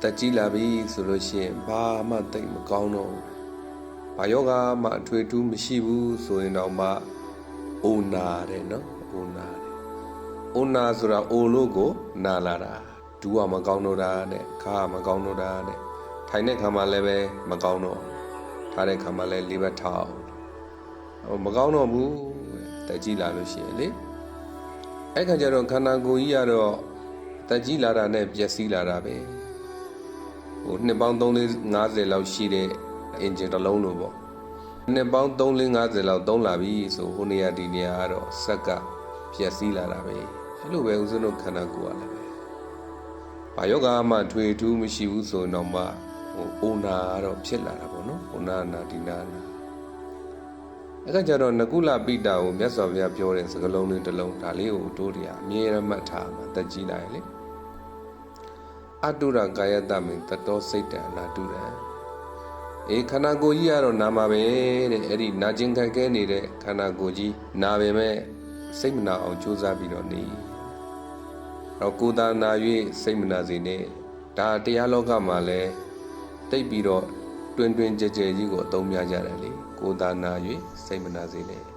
တက်ကြီးလာပြီဆိုလို့ရှိရင်ဘာမှတိတ်မကောင်းတော့ဘူးဘာယောဂမှအထွေထူးမရှိဘူးဆိုရင်တော့မှအိုနာတယ်နော်အိုနာတယ်အိုနာဆိုတာအိုလို့ကိုနာလာတာဒူးကမကောင်းတော့တာနဲ့ခါကမကောင်းတော့တာနဲ့ထိုင်တဲ့ခါမှလည်းပဲမကောင်းတော့ထားတဲ့ခါမှလည်းလေးဘက်ထောက်မကောင်းတော့ဘူးတက်ကြီးလာလို့ရှိရင်လေအဲ့ခါကျတော့ခန္ဓာကိုယ်ကြီးကတော့တက်ကြီးလာတာနဲ့ပျက်စီးလာတာပဲနှစ်ပေါင်း350လောက်ရှိတဲ့အင်ဂျင်တစ်လုံးလို့ပေါ့နှစ်ပေါင်း350လောက်သုံးလာပြီဆိုဟိုနေရာဒီနေရာကတော့ဆက်ကပျက်စီးလာတာပဲအဲ့လိုပဲဦးဇင်းတို့ခန္ဓာကိုယ်ကလည်းပဲဘာယောဂမှထွေထူးမရှိဘူးဆိုတော့မှအိုနာကတော့ဖြစ်လာတာပေါ့နော်အိုနာနာဒီနာနာအဲ့ကကြတော့နကုလပိတာကိုမြတ်စွာဘုရားပြောတဲ့စကားလုံးလေးတစ်လုံးဒါလေးကိုတို့တွေအမြဲတမ်းမှတ်ထားမှာတက်ကြည့်လိုက်လေအတုရကာယတမေတတောစိတ်တံနာတုရံခန္ဓာကိုယ်ကြီးကတော့နာမှာပဲတဲ့အဲ့ဒီနာကျင်ခံခဲနေတဲ့ခန္ဓာကိုယ်ကြီးနာပေမဲ့စိတ်မနာအောင်ကြိုးစားပြီးတော့နေတော့ကိုယ်သာနာ၍စိတ်မနာစေနဲ့ဒါတရားလောကမှာလဲတိတ်ပြီးတော့တွင်ကြဲကြဲကြီးကိုအသုံးများကြတယ်လေကိုယ်သာနာ၍စိတ်မနာစေနဲ့